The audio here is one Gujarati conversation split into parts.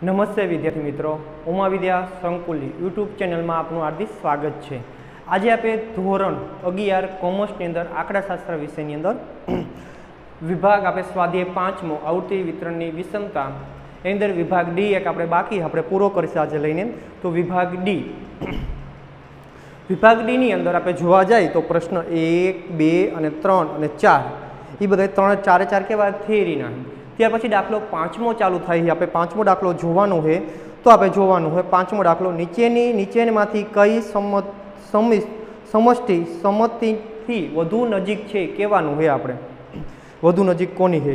નમસ્તે વિદ્યાર્થી મિત્રો, ઉમા વિદ્યા સંકુલની યુટ્યુબ ચેનલમાં આપનું હાર્દિક સ્વાગત છે। આજે આપણે ધોરણ 11 કોમર્સની અંદર આંકડાશાસ્ત્ર વિષયની અંદર વિભાગ આપણે સ્વાધ્યાય 5મો આવૃત્તિ વિતરણની વિષમતા એની અંદર વિભાગ ડી એક આપણે બાકી આપણે પૂરો કરીશું આજે લઈને। તો વિભાગ ડી ની અંદર આપણે જોવા જાય તો પ્રશ્ન 1, 2 અને 3 અને 4 એ બધા 3-4 કેવા થિયરીના। ત્યાર પછી દાખલો 5મો ચાલુ થાય છે। આપણે 5મો દાખલો જોવાનો છે તો આપણે જોવાનું હોય 5મો દાખલો નીચેનીમાંથી કઈ સમષ્ટિ સમતિથી વધુ નજીક છે કહેવાનું છે। આપણે વધુ નજીક કોની છે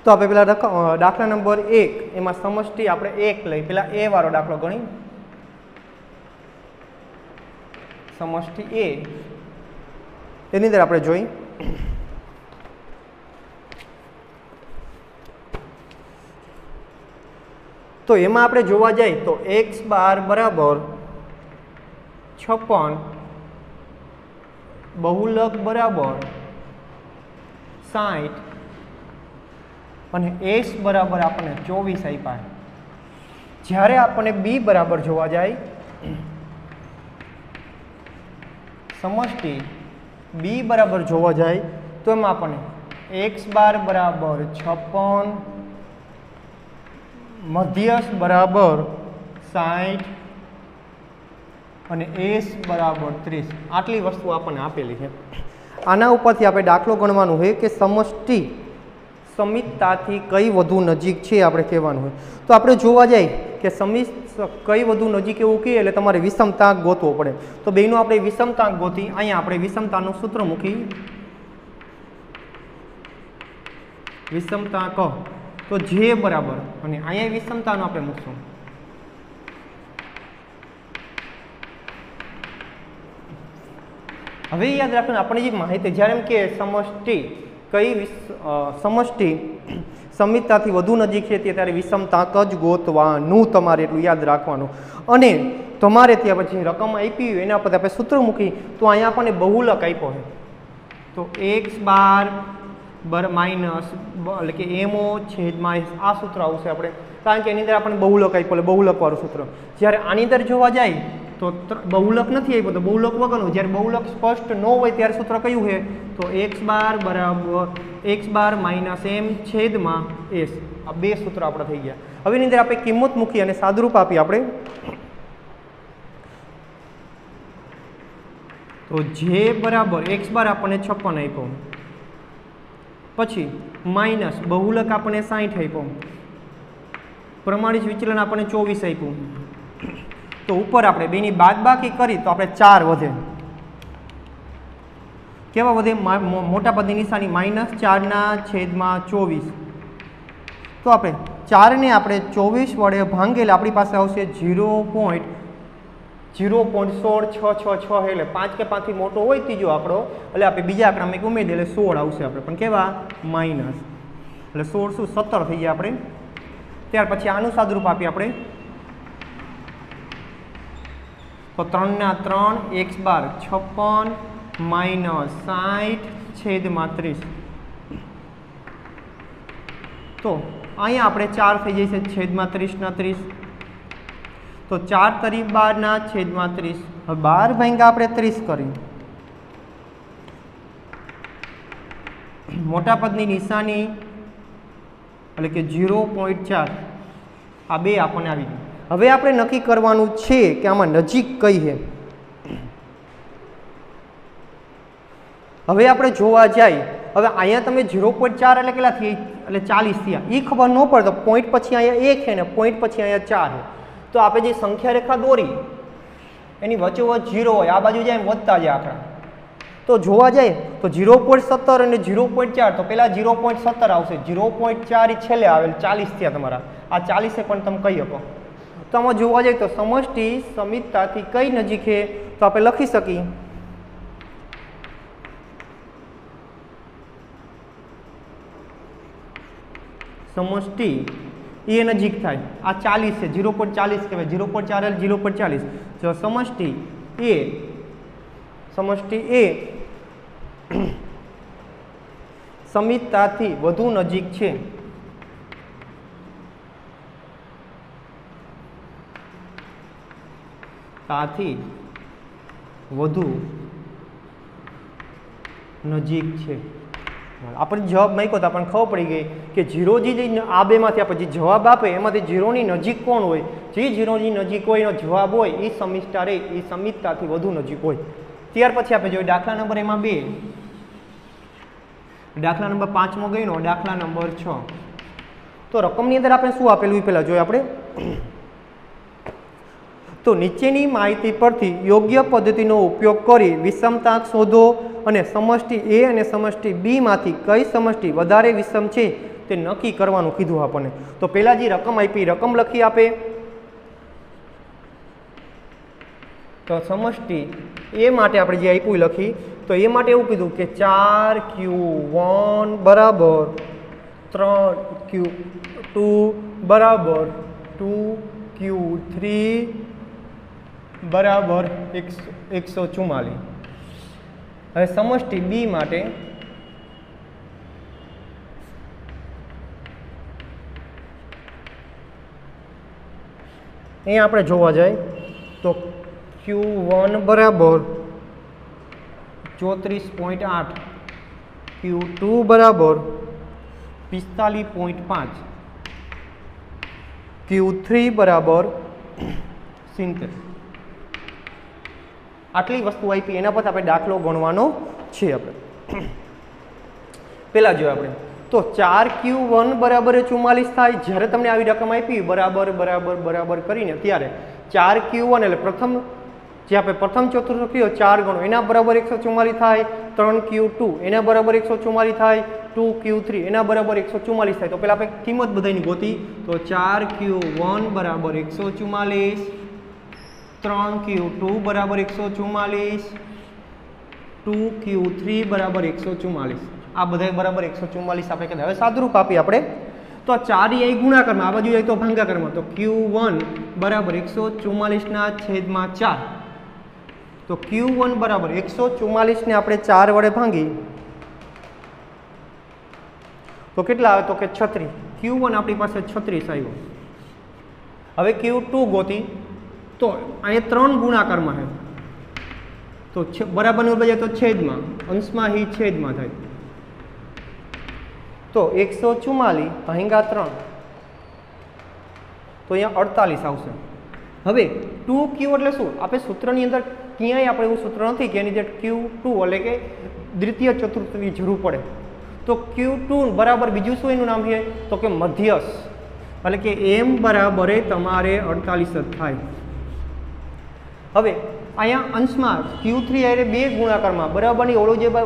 તો આપણે પેલા દાખલા નંબર 1 એમાં સમષ્ટિ આપણે 1 લઈ, પેલા એ વાળો દાખલો ગણી સમષ્ટિ એ એની અંદર આપણે જોઈ તો એમાં આપણે જોવા જઈએ તો x બાર બરાબર 56 બહુલક બરાબર 60 અને s બરાબર આપણને 24 આપ્યા। જ્યારે આપણને b બરાબર જોવા જાય સમષ્ટિ b બરાબર જોવા જાય તો એમાં આપણને x બાર બરાબર 56 મધ્યસ્થ બરાબર 60 અને s બરાબર 30 આટલી વસ્તુ આપણને આપેલી છે। આના ઉપરથી આપણે દાખલો ગણવાનું હોય કે સમષ્ટિ સમિતતાથી કઈ વધુ નજીક છે આપણે કહેવાનું હોય। તો આપણે જોવા જાય કે કઈ વધુ નજીક એવું કહે એટલે તમારે વિષમતાંક ગોતવો પડે। તો બેનો આપણે વિષમતાંક ગોતી, અહીંયા આપણે વિષમતાનું સૂત્ર મૂકી વિષમતાંક તો જે બરાબર અને અહીંયા વિષમતાનો આપણે મૂકશું હવે યાદ રાખવાનું આપણે જે માહિતી જ્યારે એમ કે સમષ્ટિ સમષ્ટિ સમિતતાથી વધુ નજીક છે ત્યારે વિષમતાંક જ ગોતવાનું, તમારે એટલું યાદ રાખવાનું। અને તમારે ત્યાં પછી રકમ આપી હોય એના પર આપણે સૂત્ર મૂકી તો અહીંયા આપણને બહુલક આપ્યો છે તો x બાર માઇનસ એટલે કે એમઓ છેદમાં આ સૂત્ર આવશે આપણે, કારણ કે એની અંદર આપણને બહુલક આપ્યો એટલે બહુલકવાળું સૂત્ર। જ્યારે આની અંદર જોવા જાય તો બહુલક નથી આપ્યો તો બહુલક વગરનું, જ્યારે બહુલક સ્પષ્ટ ન હોય ત્યારે સૂત્ર કયું છે તો x બાર બરાબર x બાર માઇનસ એમ છેદમાં એસ, આ બે સૂત્ર આપણે થઈ ગયા। હવે એની અંદર આપણે કિંમત મૂકી અને સાદુરૂપ આપી આપણે તો જે બરાબર x બાર આપણને 56 આપ્યો, પછી માઇનસ બહુલક આપણને 60 આપ્યો, પ્રમાણિત વિચલન આપણને 24 આપ્યું, તો ઉપર આપણે બેની બાદબાકી કરી તો આપણે 4 વધે। કેવા વધે? મોટા પદની નિશાની -4/24। તો આપણે 4 ને આપણે 24 વડે ભાંગેલા આપણી પાસે આવશે 0.01666 એટલે 5 કે 5 થી મોટો હોય ત્રીજો આંકડો એટલે આપણે બીજા આંકડામાં ઉમેરી દઈએ એટલે 16 આવશે આપણે, પણ કેવા માઇનસ એટલે 16 શું 17 થઈ ગયા આપણે। ત્યાર પછી આનું સાદુરૂપ આપીએ આપણે તો 3/3 x બાર 56 માઇનસ 60 છેદમાં 30। તો અહીંયા આપણે 4 થઈ જશે છેદમાં 30/30 તો 4 તરી 12 છેદમાં 30। હવે 12 ભાગ્યા આપણે 30 કરી, મોટા પદની નિશાની એટલે કે 0.4 આ બે આપણને આવી ગઈ। હવે આપણે નક્કી કરવાનું છે કે આમાં નજીક કઈ છે। હવે આપણે જોવા જાય હવે અહીંયા તમે 0.4 એટલે કેટલા થઈ એટલે 40 થયા, એ ખબર ન પડે તો પોઈન્ટ પછી અહીંયા 1 છે ને પોઈન્ટ પછી અહીંયા 4 છે, તો આપણે જે સંખ્યા રેખા દોરી એની વચ્ચોવચ્ચ 0 હોય, આ બાજુ જાય વધતા જાય આંકડા। તો જોવા જાય તો 0.17 અને 0.4 તો પેલા 0.17 આવશે, 0.4 છેલ્લે આવેલ 40 થયા તમારા, આ 40 પણ તમે કહી શકો। તો આમાં જોવા જાય તો સમષ્ટિ સમિતતાથી કઈ નજીક છે તો આપણે લખી શકીએ સમષ્ટિ એ નજીક થાય, આ 40 છે 0.40 કહેવાય, 0.4 એટલે 0.40 જો સમષ્ટિ એ સમિતતાથી વધુ નજીક છે વિષમતાથી વધુ નજીક છે. આપણે જવાબ માંગ્યો તો આપણને ખબર પડી ગઈ કે 0 જે આ બેમાંથી આપણે જે જવાબ આપે એમાંથી 0ની નજીક કોણ હોય? જે 0ની નજીક હોય એનો જવાબ હોય એ સમિષ્ટા રે એ સમિતતાથી વધુ નજીક હોય. ત્યાર પછી આપણે જોઈએ દાખલા નંબર એમાં 2, દાખલા નંબર 5મો ગયો, દાખલા નંબર 6. તો રકમની અંદર આપણે શું આપેલું એ પહેલાં જોઈએ આપણે. તો નીચેની માહિતી પરથી યોગ્ય પદ્ધતિનો ઉપયોગ કરી વિષમતાંક શોધો અને સમષ્ટિ A અને સમષ્ટિ B માંથી કઈ સમષ્ટિ વધારે વિષમ છે તે નક્કી કરવાનું કીધું આપણને. તો પહેલા જે રકમ આપી રકમ લખી આપે. તો સમષ્ટિ A માટે આપણે જે આપ્યું લખી. તો એ માટે એવું કીધું કે 4Q1 બરાબર 3Q2 બરાબર 2Q3 બરાબર 144. હવે સમષ્ટિ B માટે અહીંયા આપણે જોવા જાય તો Q1 બરાબર 34.8, Q2 બરાબર 45.5, Q3 બરાબર 70. આટલી વસ્તુ આપી એના પર આપણે દાખલો ગણવાનો છે. આપણે પહેલાં જોઈએ આપણે તો 4Q1 બરાબર 44 થાય. જ્યારે તમને આવી રકમ આપી બરાબર બરાબર બરાબર કરીને ત્યારે 4Q1 એટલે પ્રથમ જે આપણે પ્રથમ ચતુર્થક કયો 4 ગણો એના બરાબર 144 થાય. 3Q2 એના બરાબર 144 થાય. 2Q3 એના બરાબર 144 થાય. તો પહેલાં આપણે કિંમત બધાની ગોતી. તો 4Q1 બરાબર 144, 3Q2 બરાબર 144, 2Q3 બરાબર 144. આ બધા બરાબર 144 આપણે કહેવાય. હવે સાદુરૂપ આપીએ આપણે. તો 4 અહીં ગુણાકારમાં, આ બાજુ જાય તો ભાગાકારમાં. તો Q1 બરાબર 144/4. તો Q1 બરાબર 144 ને આપણે 4 વડે ભાંગી તો કેટલા આવે? તો કે 36. Q1 આપણી પાસે 36 આવ્યો. હવે Q2 ગોતી. તો અહીંયા 3 ગુણાકારમાં છે. તો બરાબરની ઉપર જાય તો છેદમાં, અંશમાં હી છેદમાં થાય. તો 144 ભાગ્યા 3 તો અહીંયા 48 આવશે. હવે 2Q એટલે શું? આપણે સૂત્રની અંદર ક્યાંય આપણે એવું સૂત્ર નથી કે એની જે Q2 એટલે કે દ્વિતીય ચતુર્થની જરૂર પડે. તો Q2 બરાબર બીજું શું એનું નામ છે? તો કે મધ્યસ્થ. એટલે કે M બરાબર તમારે 48 જ થાય. હવે અહીંયા અંશમાં Q3 એટલે 2 ગુણાકારમાં બરાબરની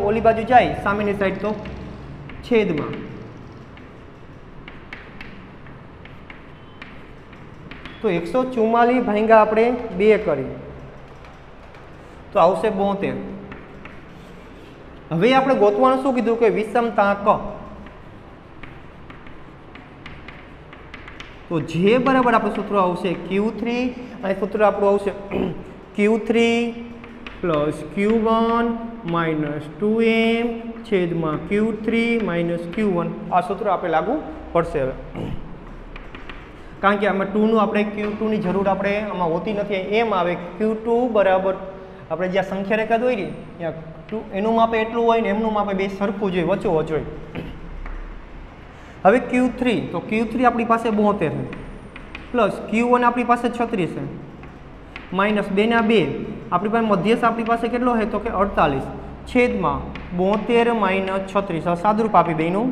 ઓલી બાજુ જાય સામેની સાઈડ તો છેદમાં. તો 144 ભાગ્યા આપણે 2 કરી તો આવશે 72. હવે આપણે ગોતવાનું શું કીધું કે વિષમતાંક. તો જે બરાબર આપણું સૂત્ર આવશે Q3 અને સૂત્ર આપણું આવશે Q3 plus Q1 minus 2M છેદમાં Q3 માઇનસ Q1. આ સૂત્ર આપણે લાગુ પડશે. હવે કારણ કે આમાં 2નું આપણે Q2ની જરૂર આપણે આમાં હોતી નથી. એમ આવે Q2 બરાબર આપણે જ્યાં સંખ્યા રેખા દોરી ત્યાં 2 એનું માપે એટલું હોય ને એમનું માપે બે સરખું જોઈએ, વચ્ચોવચ હોય. હવે Q3 તો Q3 આપણી પાસે 72 છે પ્લસ Q1 આપણી પાસે 36 છે માઇનસ 2 ના 2 આપણી પાસે મધ્યસ્થ આપણી પાસે કેટલો છે? તો કે 48 છેદમાં 72 માઇનસ 36. સાદુરૂપ આપી બેનું.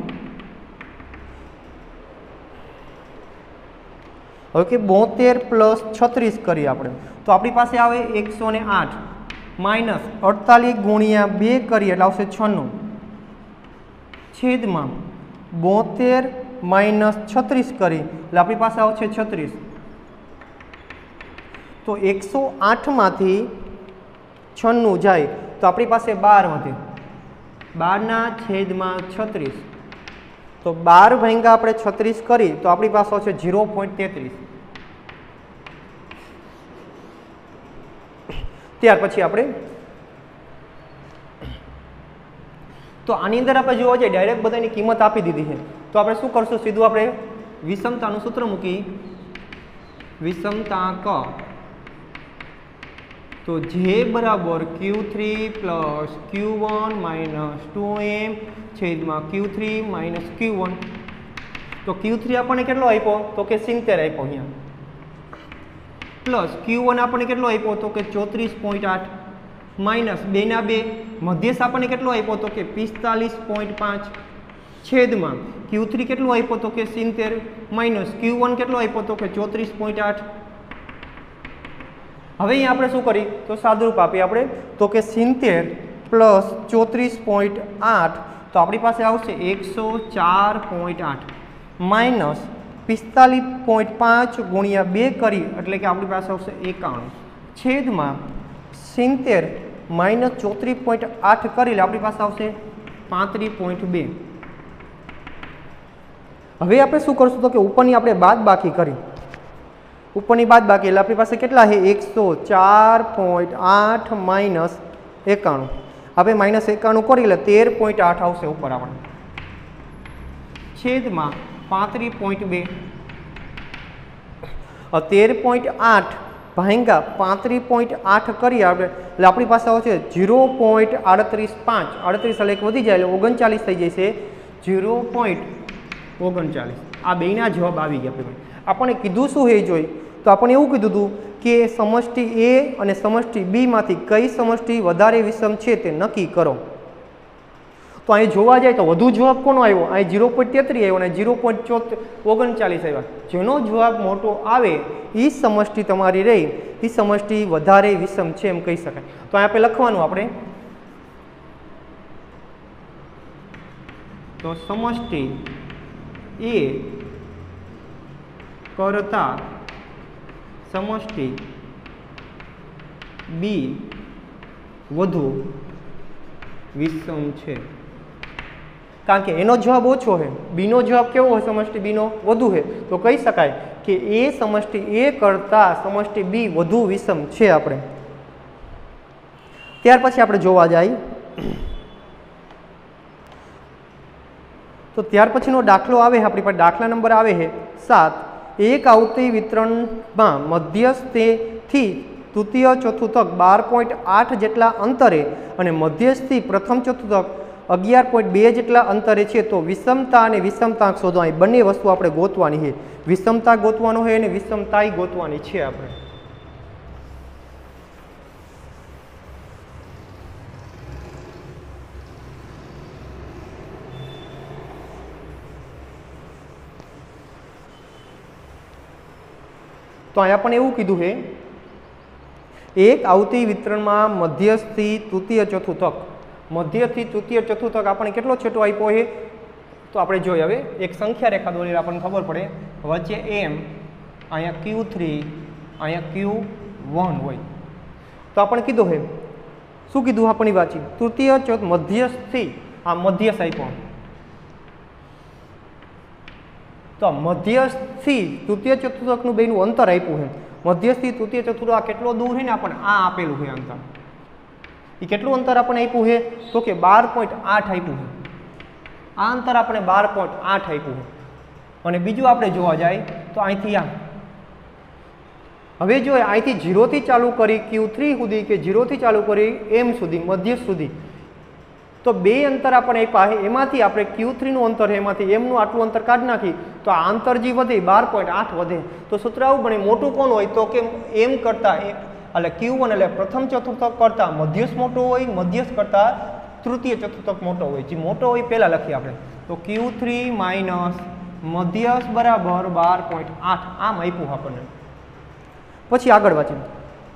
હવે કે 72 પ્લસ 36 કરીએ આપણે તો આપણી પાસે આવે 108 માઇનસ 48 ગુણ્યા 2 કરીએ એટલે આવશે 96 છેદમાં 72 માઇનસ 36 કરી એટલે આપણી પાસે આવશે 36. તો 108માંથી 96 જાય તો આપણી પાસે 12 વધે. 12 ના છેદમાં 36 તો 12 ભાગ્યા આપણે 36 કરી તો આપણી પાસે આવશે 0.33. ત્યાર પછી આપણે તો આની અંદર આપણે જોવા જઈએ ડાયરેક્ટ બધાની કિંમત આપી દીધી છે. તો આપણે શું કરશું? સીધું આપણે વિષમતાનું સૂત્ર મૂકી વિષમતાંક તો જે બરાબર Q3 plus Q1 minus 2m છેદમાં Q3 માઇનસ Q1. તો Q3 આપણને કેટલો આપ્યો તો કે 70 આપ્યો અહીંયા, પ્લસ Q1 આપણને કેટલો આપ્યો તો કે 34.8 માઇનસ 2 ના 2 મધ્યસ્થ આપણને કેટલો આપ્યો તો કે 45.5 છેદમાં Q3 કેટલો આપ્યો તો કે 70 માઇનસ Q1 કેટલો આપ્યો તો કે 34.8. હવે અહીંયા આપણે શું કરી તો સાદુરૂપ આપીએ આપણે તો કે 70 પ્લસ 34.8 તો આપણી પાસે આવશે 104.8 માઇનસ 45.5 ગુણ્યા 2 કરી એટલે કે આપણી પાસે આવશે 91 છેદમાં 70 માઇનસ 34.8 કરી એટલે આપણી પાસે આવશે 35.2. હવે આપણે શું કરશું તો કે ઉપરની આપણે બાદ બાકી કરી, ઉપરની બાદ બાકી એટલે આપણી પાસે કેટલા છે 104.8 માઇનસ 91. આપણે માઇનસ 91 કરી એટલે 13.8 આવશે ઉપર આપણે છેદમાં 35.2. 13.8 ભાંગ્યા 35.8 કરી આપણે એટલે આપણી પાસે આવશે 0.385. 38 એટલે એક વધી જાય એટલે 39 થઈ જશે 0.39. આ બેના જવાબ આવી ગયા. આપણને કીધું શું એ જોઈ તો આપણને એવું કીધું હતું કે સમષ્ટિ એ અને સમષ્ટિ બી માંથી કઈ સમષ્ટિ વધારે વિષમ છે તે નક્કી કરો. તો અહીં જોવા જાય તો વધુ જવાબ કોનો આવ્યો, અહીં 0.33 આવ્યો અને 0.39 આવ્યા. જેનો જવાબ મોટો આવે એ સમષ્ટિ તમારી રહી, એ સમષ્ટિ વધારે વિષમ છે એમ કહી શકાય. તો અહીં આપણે લખવાનું આપણે તો સમષ્ટિ એ કરતા સમષ્ટિ બી વધુ વિષમ છે. કારણ કે એનો જવાબ ઓછો છે, બીનો જવાબ કેવો હોય સમષ્ટિ બીનો વધુ છે, તો કહી શકાય કે એ સમષ્ટિ એ કરતા સમષ્ટિ બી વધુ વિષમ છે. આપણે ત્યાર પછી આપણે જોવા જાય તો ત્યાર પછીનો દાખલો આવે છે આપણી પાસે દાખલા નંબર આવે છે 7. એક આવતી વિતરણમાં મધ્યસ્થથી તૃતીય ચતુર્થક 12.8 જેટલા અંતરે અને મધ્યસ્થથી પ્રથમ ચતુર્થક 11.2 જેટલા અંતરે છે. તો વિષમતા અને વિષમતાંક શોધવા, એ બંને વસ્તુ આપણે ગોતવાની છે. વિષમતા ગોતવાનો છે અને વિષમતા ગોતવાની છે આપણે. તો અહીંયા પણ એવું કીધું છે એક આવતી વિતરણમાં મધ્યસ્થથી તૃતીય ચતુર્થક, મધ્યથી તૃતીય ચતુર્થક આપણે કેટલો છેટો આપ્યો છે તો આપણે જોઈએ. હવે એક સંખ્યા રેખા દોરી આપણને ખબર પડે વચ્ચે m, અહીંયા Q3, અહીંયા Q1 હોય. તો આપણે કીધું છે શું કીધું આપણી વાંચી તૃતીય મધ્યસ્થથી આ મધ્યસ્થ આપ્યો. તો મધ્યસ્થથી તૃતીય ચતુર્થકનું બેનું અંતર આપ્યું છે. મધ્યસ્થથી તૃતીય ચતુર્થક કેટલો દૂર છે ને આપણને આ આપેલું છે અંતર. એ કેટલું અંતર આપણે આપ્યું છે તો કે 12.8 આપ્યું છે. આ અંતર આપણે 12.8 આપ્યું છે. અને બીજું આપણે જોવા જાય તો અહીંથી આ હવે જો અહીંથી 0 થી ચાલુ કરી Q3 સુધી કે 0 થી ચાલુ કરી M સુધી મધ્યસ્થ સુધી તો બે અંતર આપણે આપ્યા છે. એમાંથી આપણે Q3 નું અંતર છે એમાંથી M નું આટલું અંતર કાઢી નાખી તો આ અંતર જે વધે 12.8 વધે. તો સૂત્ર આવું બને મોટું કોણ હોય તો કે M કરતા એટલે Q1 એટલે પ્રથમ ચતુર્થક કરતા મધ્યસ્થ મોટો હોય, મધ્યસ્થ કરતા તૃતીય ચતુર્થક મોટો હોય. જે મોટો હોય પહેલા લખીએ આપણે તો Q3 માઇનસ મધ્યસ્થ બરાબર 12.8 આમ આપ્યું આપણને. પછી આગળ વાંચીએ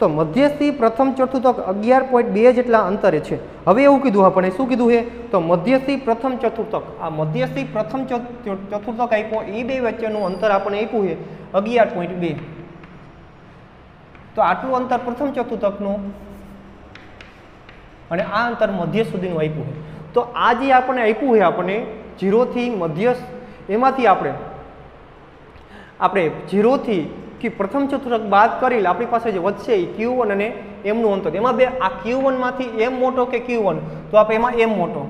તો મધ્યસ્થથી પ્રથમ ચતુર્થક 11.2 જેટલા અંતરે છે. હવે એવું કીધું આપણે શું કીધું છે તો મધ્યસ્થથી પ્રથમ ચતુર્થક, આ મધ્યસ્થથી પ્રથમ ચતુર્થક આપ્યો એ બે વચ્ચેનું અંતર આપણે આપ્યું છે 11.2. તો આટલું અંતર પ્રથમ ચતુર્થકનું અને આ અંતર મધ્યસ્થ સુધીનું આપ્યું છે. તો આ જે આપણને આપ્યું છે આપણે 0 થી મધ્યસ્થ એમાંથી આપણે 0 થી કે પ્રથમ ચતુર્થક બાદ કરી આપણી પાસે જે વધશે એ Q1 અને M નું અંતર. એમાં બે આ Q1 માંથી M મોટો કે Q1 તો આપણે એમાં M મોટો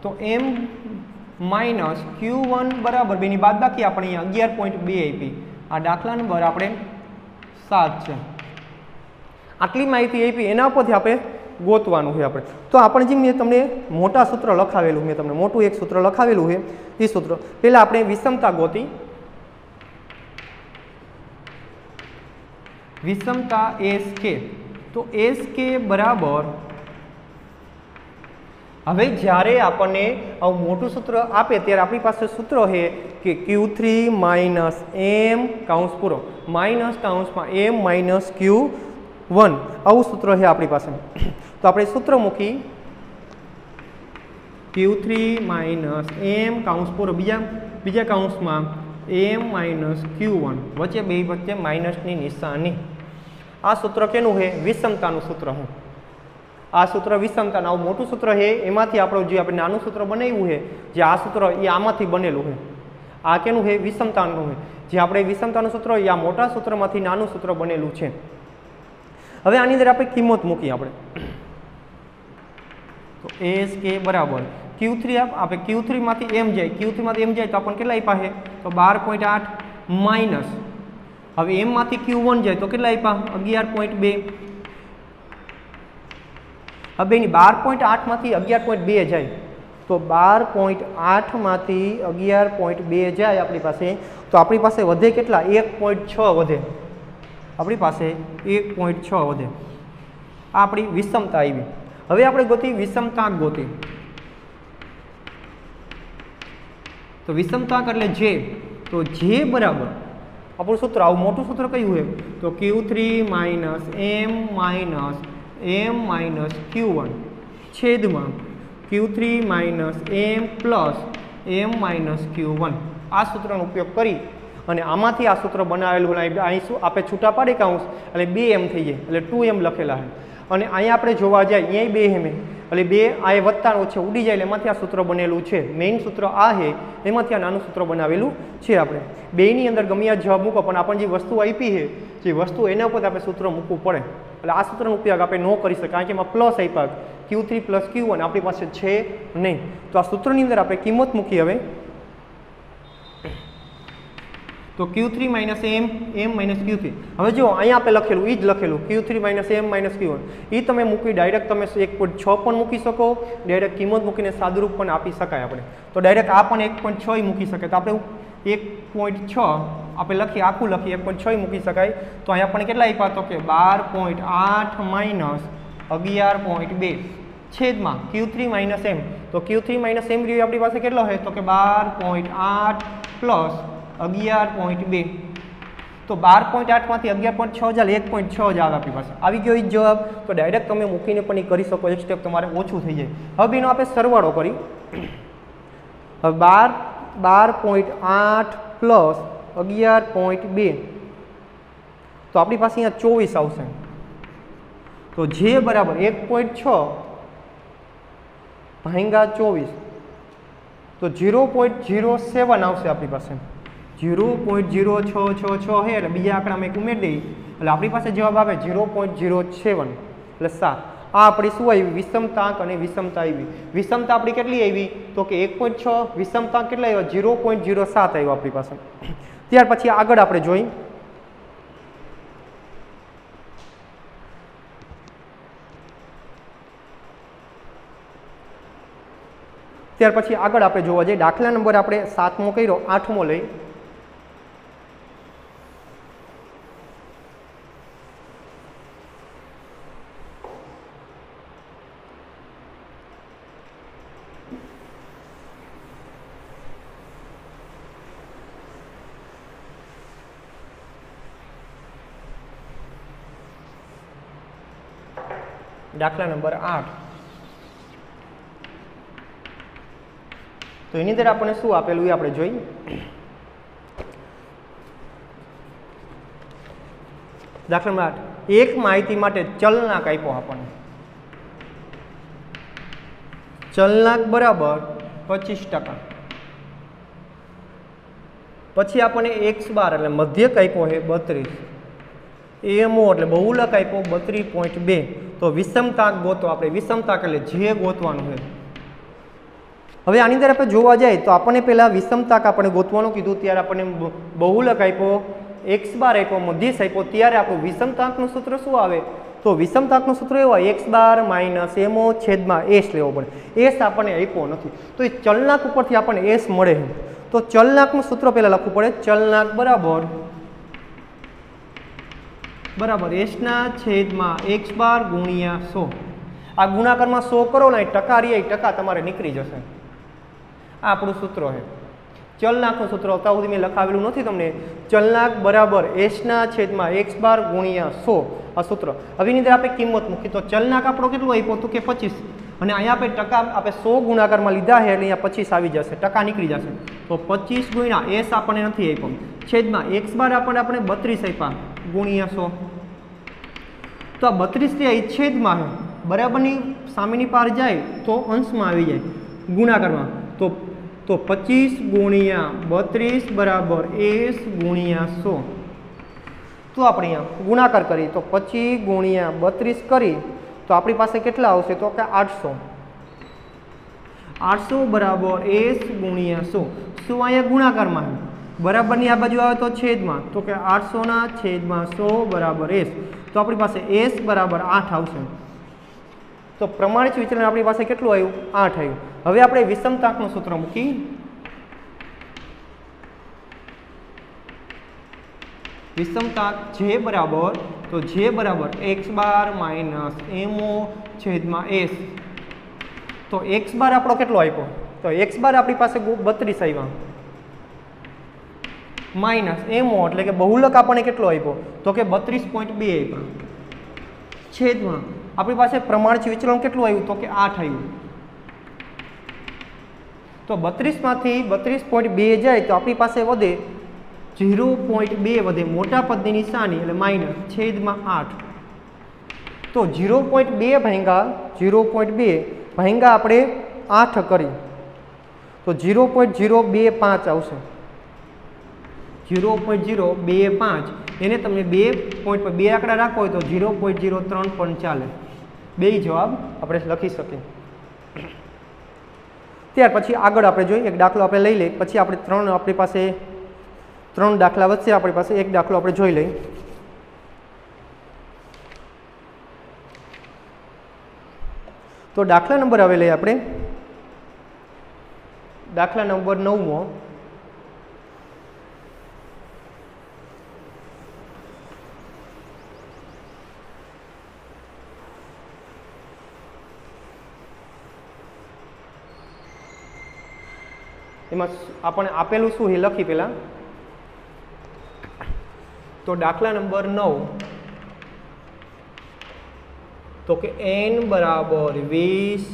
તો M માઇનસ Q1 બરાબર બેની બાદબાકી આપણે અહીંયા 11.2 આપી. આ દાખલા નંબર આપણે 7 છે. આટલી માહિતી આપી એના ઉપરથી આપણે ગોતવાનું છે આપણે. તો આપણે જે મેં તમને મોટા સૂત્ર લખાવેલું, મેં તમને મોટું એક સૂત્ર લખાવેલું છે, એ સૂત્ર પહેલાં આપણે વિષમતા ગોતી. વિષમતા SK, તો SK બરાબર, હવે જ્યારે આપણને આવું મોટું સૂત્ર આપે ત્યારે આપણી પાસે સૂત્ર છે કે Q3 માઇનસ M કાઉન્સ પૂરો માઇનસ કાઉન્સમાં M માઇનસ Q1, આવું સૂત્ર છે આપણી પાસે. તો આપણે સૂત્ર મૂકી Q3 માઇનસ M કાઉન્સ પૂરો બીજા કાઉન્સમાં M માઇનસ Q1, વચ્ચે બે વચ્ચે માઇનસની નિશાની. આ સૂત્ર કેનું છે? વિષમતાનું સૂત્ર છે. આ સૂત્ર વિષમતાનું આવું મોટું સૂત્ર છે, એમાંથી આપણું જે આપણે નાનું સૂત્ર બનાવ્યું છે, જે આ સૂત્ર એ આમાંથી બનેલું છે. આ કેનું છે? વિષમતાનું છે. જે આપણે વિષમતાનું સૂત્ર એ આ મોટા સૂત્રમાંથી નાનું સૂત્ર બનેલું છે. હવે આની અંદર આપણે કિંમત મૂકી આપણે, તો SK બરાબર Q3 આપણે Q3 માંથી M જાય, Q3 માંથી M જાય તો આપણને કેટલા આપ્યા છે? તો 12.8 માઇનસ, હવે M માંથી Q1 જાય તો કેટલા આપ્યા? 11.2. હવે એની 12.8 માંથી 11.2 જાય તો 12.8 માંથી 11.2 જાય આપણી પાસે, તો આપણી પાસે વધે કેટલા? 1.6 વધે. આપણી પાસે 1.6 વધે. આ આપણી વિષમતા આવી. હવે આપણે ગોતી વિષમતાંક ગોતી. તો વિષમતાંક એટલે J, તો J બરાબર આપણું સૂત્ર આવું મોટું સૂત્ર કયું છે? તો Q3 minus M minus Q1 છેદમાં Q3 minus M plus M minus Q1. આ સૂત્રનો ઉપયોગ કરી અને આમાંથી આ સૂત્ર બનાવેલું, અહીં શું આપણે છૂટા પાડી કાઉન્સ એટલે 2M થઈ જાય, એટલે 2M લખેલા છે. અને અહીંયા આપણે જોવા જાય અહીંયા 2M, એટલે 2 આ વત્તા ઓછે ઉડી જાય, એટલે એમાંથી આ સૂત્ર બનેલું છે. મેઇન સૂત્ર આ છે, એમાંથી આ નાનું સૂત્ર બનાવેલું છે. આપણે બેની અંદર ગમે આ જવાબ મૂકો, પણ આપણને જે વસ્તુ આપી છે, જે વસ્તુ એના ઉપર આપણે સૂત્ર મૂકવું પડે. એટલે આ સૂત્રનો ઉપયોગ આપણે ન કરી શકીએ, કારણ કે એમાં પ્લસ આપ્યા Q3 પ્લસ Q1 આપણી પાસે છે નહીં. તો આ સૂત્રની અંદર આપણે કિંમત મૂકી. હવે તો Q3 minus M minus Q3. હવે જો અહીંયા આપણે લખેલું એ જ લખેલું Q3 minus M minus Q1, એ તમે મૂકી ડાયરેક્ટ તમે 1.6 પણ મૂકી શકો, ડાયરેક્ટ કિંમત મૂકીને સાદુરૂપ પણ આપી શકાય આપણે. તો ડાયરેક્ટ આ પણ 1.6 મૂકી શકાય. તો આપણે 1.6 આપણે લખીએ, આખું લખીએ 1.6 મૂકી શકાય. તો અહીંયા પણ કેટલા આપ્યા? તો કે 12.8 માઇનસ 11.2 છેદમાં Q3 માઇનસ M. તો Q3 માઇનસ M રહ્યું આપણી પાસે કેટલો છે? તો કે 12.8 પ્લસ 11.2. તો 12.8 માંથી 11.6 જાય, 1.6 જ આવે આપણી પાસે. આવી ગયો એ જવાબ. તો ડાયરેક્ટ તમે મૂકીને પણ એ કરી શકો, એક સ્ટેપ તમારે ઓછું થઈ જાય. હવે એનો આપણે સરવાળો કરી. હવે 12.8 પ્લસ 11.2, તો આપણી પાસે અહીંયા 24 આવશે. તો જે બરાબર 1.6 ભાંગ્યા 24, તો 0.07 આવશે આપણી પાસે. 0.0666 છે, એટલે બીજા આંકડામાં એક ઉમેરી દઈએ એટલે આપણી પાસે જવાબ આવે 0.07 એટલે 7. આ આપણી શું આવી? વિષમતાંક અને વિષમતા આવી. વિષમતા આપણી કેટલી આવી? તો કે 1.6. વિષમતાંક કેટલા આવ્યા? 0.07 આવ્યો આપણી પાસે. ત્યાર પછી આગળ આપણે જોઈ, ત્યાર પછી આગળ આપણે જોવા જઈએ. દાખલા નંબર આપણે 7મો કર્યો, 8મો લઈ. દાખલા નંબર 8. તો એની અંદર આપણને શું આપેલું એ આપણે જોઈએ. દાખલા નંબર 8, એક માહિતી માટે ચલનાંક આપ્યો આપણને. ચલનાંક બરાબર 25%. પછી આપણને x બાર એટલે મધ્યક આપ્યો છે 32, AMO એટલે બહુલક આપ્યો 32.2. તો વિષમતાંક ગોતો આપણે. વિષમતાંક એટલે જે ગોતવાનું છે. હવે આની અંદર આપણે જોવા જાય તો આપણને પહેલાં વિષમતાંક આપણે ગોતવાનું કીધું, ત્યારે આપણને બહુલક આપ્યો, x બાર આપ્યો, મધ્યક આપ્યો, ત્યારે આપણું વિષમતાંકનું સૂત્ર શું આવે? તો વિષમતાકનું સૂત્ર એવું હોય x બાર માઇનસ એમઓ છેદમાં એસ લેવો પડે. એસ આપણને આપ્યો નથી તો એ ચલનાક ઉપરથી આપણને એસ મળે છે. તો ચલનાકનું સૂત્ર પહેલાં લખવું પડે. ચલનાક બરાબર એસના છેદમાં x બાર ગુણ્યા 100. આ ગુણાકારમાં 100 કરો ને ટકા રે ટકા તમારે નીકળી જશે. આ આપણું સૂત્ર છે. ચલનાકનું સૂત્ર અત્યાર સુધી મેં લખાવેલું નથી તમને. ચલનાક બરાબર એસના છેદમાં x બાર ગુણ્યા 100 આ સૂત્ર. હવે એની અંદર આપણે કિંમત મૂકી તો ચલનાક આપણો કેટલું આપ્યો તો કે 25 અને અહીંયા આપણે ટકા આપણે 100 ગુણાકારમાં લીધા છે એટલે અહીંયા 25 આવી જશે, ટકા નીકળી જશે. તો 25 ગુણ્યા એસ આપણને નથી આપ્યો છેદમાં x બાર આપણે 32 આપ્યા ગુણ્યા 100. તો આ 32 એ છેદમાં છે બરાબરની સામેની પાર જાય તો અંશમાં આવી જાય ગુણાકારમાં. તો 25 ગુણ્યા 32 બરાબર એસ ગુણ્યા 100. તો આપણે અહીંયા ગુણાકાર કરીએ તો 25 ગુણ્યા 32 કરી તો આપણી પાસે કેટલા આવશે તો કે 800. 800 બરાબર એસ ગુણ્યા 100. શું અહીંયા ગુણાકારમાં બરાબરની આ બાજુ આવે તો છેદમાં તો કે 800 છેદમાં 100 બરાબર એસ. તો આપણી પાસે એસ બરાબર 8 આવશે. તો પ્રમાણિત વિચલન આપણી પાસે કેટલું આવ્યું 8 આવ્યું. હવે આપણે વિષમતાકનું સૂત્ર મૂકી. વિષમતાક જે બરાબર તો જે બરાબર x બાર માઇનસ એમઓ છેદમાં એસ. તો x બાર આપણો કેટલો આપ્યો તો x બાર આપણી પાસે 32 આવ્યા માઇનસ એમઓ એટલે કે બહુલક આપણને કેટલો આપ્યો તો કે 32.2 આપ્યા છેદમાં આપણી પાસે પ્રમાણિત વિચલન કેટલું આવ્યું તો કે 8 આવ્યું. તો 32 માંથી 32.2 જાય તો આપણી પાસે વધે 0.2 વધે મોટા પદની નિશાની એટલે માઇનસ છેદમાં 8. તો 0.2 ભાંગા 0.2 ભાંગા આપણે 8 કરી તો 0.025 આવશે. 0.025 એને તમે 2 આંકડા રાખો હોય તો 0.03 પણ ચાલે. બે જવાબ આપણે લખી શકીએ. ત્યાર પછી આગળ આપણે જોઈએ એક દાખલો આપણે લઈ લઈએ પછી આપણે આપણી પાસે 3 દાખલા વચ્ચે આપણી પાસે એક દાખલો આપણે જોઈ લઈએ. તો દાખલા નંબર હવે લઈએ આપણે દાખલા નંબર 9મો. એમાં આપણે આપેલું શું એ લખી પહેલા. તો દાખલા નંબર 9 તો કે n બરાબર 20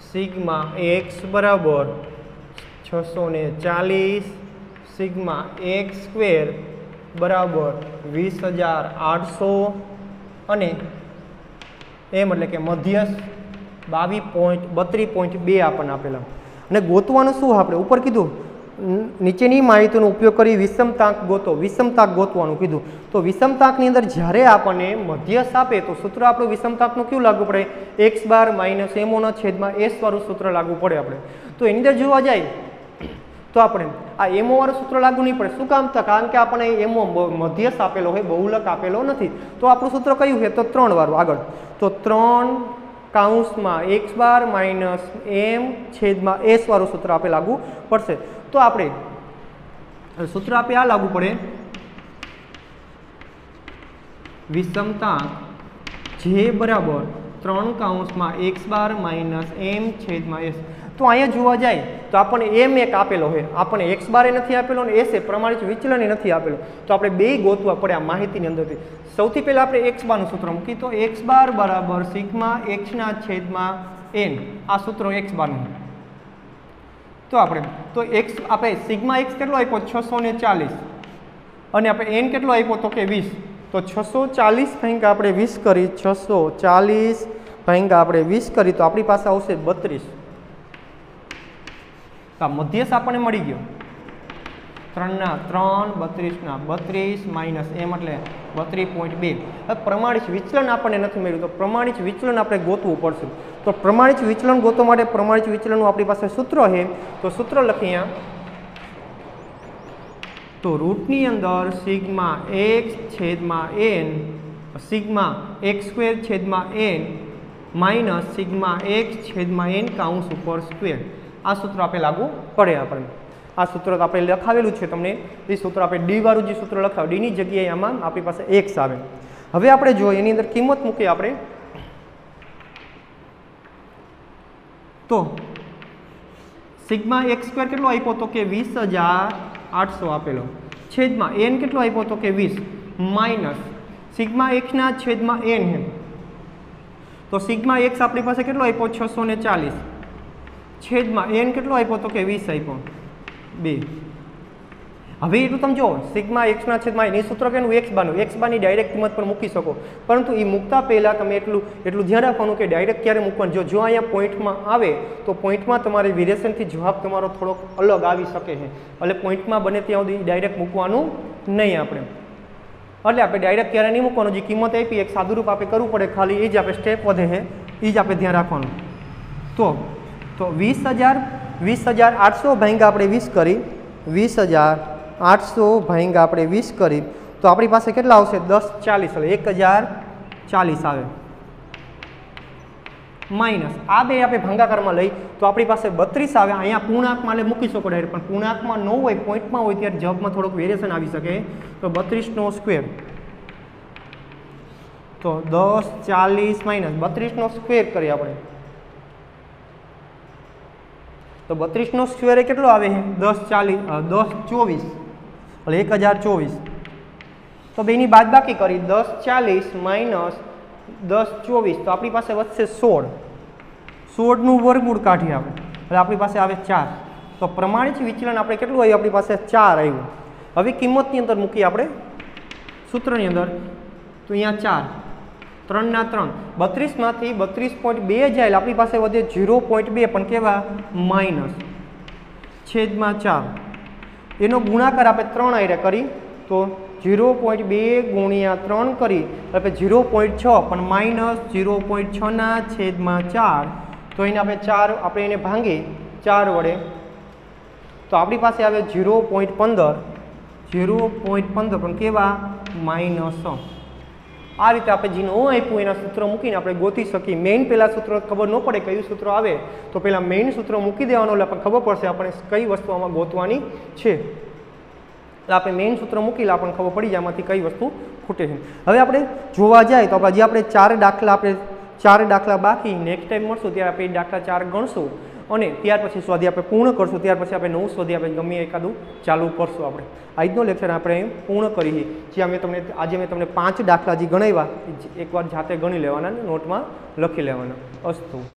સિગ્મા x બરાબર 640 સિગ્મા x સ્ક્વેર બરાબર 20,800 અને એમ એટલે કે મધ્યસ્થ 32.2 આપણને આપેલા. અને ગોતવાનું શું આપણે ઉપર કીધું નીચેની માહિતીનો ઉપયોગ કરી વિષમતાક ગોતો. વિષમતાક ગોતવાનું કીધું. તો વિષમતાકની અંદર જ્યારે આપણને મધ્યસ્થ આપે તો સૂત્ર આપણું વિષમતાકનું કયું લાગુ પડે x બાર માઇનસ એમોના છેદમાં એસ વાળું સૂત્ર લાગુ પડે આપણે. તો એની અંદર જોવા જાય તો આપણે આ એમઓ વાળું સૂત્ર લાગુ નહીં પડે. શું કામ તો કારણ કે આપણે એમઓ મધ્યસ્થ આપેલો હોય બહુલક આપેલો નથી. તો આપણું સૂત્ર કયું છે તો 3 વાળું આગળ. તો 3 કાઉન્સમાં x બાર માઇનસ એમ છેદમાં એસ વાળું સૂત્ર આપણે લાગુ પડશે. તો આપણે સૂત્ર આપે આ લાગુ પડે વિષમતાક જે બરાબર 3 કાઉન્સમાં x બાર માઇનસ એમ છેદમાં એસ. તો અહીંયા જોવા જાય તો આપણને એમ એક આપેલો હોય આપણને x બારે નથી આપેલો અને એસ એ પ્રમાણિત વિચલન નથી આપેલો. તો આપણે બે ગોતવા પડે આ માહિતીની અંદરથી. સૌથી પહેલાં આપણે x બારનું સૂત્ર મૂકી તો x બાર બરાબર સિગ્મા x છેદમાં n. આ સૂત્ર x બારનું. તો આપણે તો x આપણે સિગ્મા x કેટલો આપ્યો 640 અને આપણે n કેટલો આપ્યો તો કે 20. તો 640 ભાંગ્યા આપણે 20 કરી 640 ભાંગ્યા આપણે 20 કરી તો આપણી પાસે આવશે 32. તો આ મધ્યસ્થ આપણને મળી ગયો 3 32 32 માઇનસ એમ એટલે 32.2. હવે પ્રમાણિત વિચલન આપણને નથી મળ્યું તો પ્રમાણિત વિચલન આપણે ગોતવું પડશે. તો પ્રમાણિત વિચલન ગોતવા માટે પ્રમાણિત વિચલનનું આપણી પાસે સૂત્ર છે. તો સૂત્ર લખીએ અહીંયા તો રૂટની અંદર સિગ્મા x છેદમાં n સિગ્મા એક્સ સ્ક્વેર છેદમાં એન માઇનસ સિગ્મા એક્સ છેદમાં એન કાઉન્સ ઉપર સ્ક્વેર. આ સૂત્ર આપણે લાગુ પડે આપણને. આ સૂત્ર તો આપણે લખાવેલું છે તમને. એ સૂત્ર આપણે ડી વાળું જે સૂત્ર લખાવ ડીની જગ્યાએ આમાં આપણી પાસે એક્સ આવે. હવે આપણે જો એની અંદર કિંમત મૂકીએ આપણે તો સિગ્મા એક્સ સ્ક્વેર કેટલો આપ્યો તો કે 20,800 આપેલો છેદમાં એન કેટલો આપ્યો તો કે 20 માઇનસ સિગ્મા એક્સના છેદમાં એન હે તો સિગ્મા એક્સ આપણી પાસે કેટલો આપ્યો 640 છેદમાં એન કેટલો આપ્યો તો કે 20 આપ્યો 2. હવે એટલું તમે જો સિગ્મા એક્સના છેદમાં એન એ સૂત્ર કેનું એક્સ બારની ડાયરેક્ટ કિંમત પર મૂકી શકો, પરંતુ એ મૂકતા પહેલાં તમે એટલું ધ્યાન રાખવાનું કે ડાયરેક્ટ ક્યારે મૂકવાનું. જો અહીંયા પોઈન્ટમાં આવે તો પોઈન્ટમાં તમારે વેરિએશનથી જવાબ તમારો થોડોક અલગ આવી શકે છે. એટલે પોઈન્ટમાં બને ત્યાં સુધી ડાયરેક્ટ મૂકવાનું નહીં આપણે. એટલે આપણે ડાયરેક્ટ ક્યારે નહીં મૂકવાનું. જે કિંમત આપી એક સાદુરૂપ આપણે કરવું પડે, ખાલી એ જ આપણે સ્ટેપ વધે છે એ જ આપણે ધ્યાન રાખવાનું. તો 20,800 ભાંગ્યા આપણે 20 કરી 20,800 ભાંગ્યા આપણે 20 કરી તો આપણી પાસે કેટલા આવશે 1040 એટલે 1040 આવે માઇનસ આ બે આપણે ભાંગાકારમાં લઈ તો આપણી પાસે 32 આવે. અહીંયા પૂર્ણાંકમાં એટલે મૂકી શકો ડાયરેક્ટ, પણ પૂર્ણાંકમાં ન હોય પોઈન્ટમાં હોય ત્યારે જવાબમાં થોડુંક વેરિએશન આવી શકે. તો 32નો સ્ક્વેર તો 1040 માઇનસ 32નો સ્ક્વેર કરીએ આપણે તો 32નો સ્ક્વેર એ કેટલો આવે છે 1024 એટલે 1024. તો બેની બાદબાકી કરી 1040 માઇનસ 1024 તો આપણી પાસે વધશે 16નું વર્ગમૂળ કાઢીએ આપણે એટલે આપણી પાસે આવે 4. તો પ્રમાણિત વિચલન આપણે કેટલું આવ્યું આપણી પાસે 4 આવ્યું. હવે કિંમતની અંદર મૂકીએ આપણે સૂત્રની અંદર તો અહીંયા 4 3 ના 3 32માંથી 32.2 જાય આપણી પાસે વધે 0.2 પણ કેવા માઇનસ છેદમાં 4 એનો ગુણાકાર આપણે 3 આયરે કરી તો 0.2 ગુણ્યા 3 કરી એટલે 0.6 પણ માઇનસ 0.6 ના છેદમાં 4 તો એને આપણે 4 આપણે એને ભાંગી 4 વડે તો આપણી પાસે આવે 0.15 પણ કેવા માઇનસ. આ રીતે આપણે જે ન આપ્યું એના સૂત્ર મૂકીને આપણે ગોતી શકીએ. મેઇન પહેલાં સૂત્ર ખબર ન પડે કયું સૂત્ર આવે તો પહેલાં મેઇન સૂત્ર મૂકી દેવાનું એટલે આપણને ખબર પડશે આપણે કઈ વસ્તુ આમાં ગોતવાની છે. એટલે આપણે મેઇન સૂત્ર મૂકીને આપણને ખબર પડી જાય આમાંથી કઈ વસ્તુ ખૂટે છે. હવે આપણે જોવા જાય તો હજી આપણે 4 દાખલા બાકી નેક્સ્ટ ટાઈમ મળશું ત્યારે આપણે દાખલા 4 ગણશું અને ત્યાર પછી સ્વાધ્યાય આપણે પૂર્ણ કરશું. ત્યાર પછી આપણે નવું સ્વાધ્યાય આપણે ગમે એકાદું ચાલુ કરશું. આપણે આજનો લેક્ચર આપણે પૂર્ણ કરીએ. આજે મેં તમને 5 દાખલા જે ગણાવ્યા એકવાર જાતે ગણી લેવાના, નોટમાં લખી લેવાના. અસ્તુ.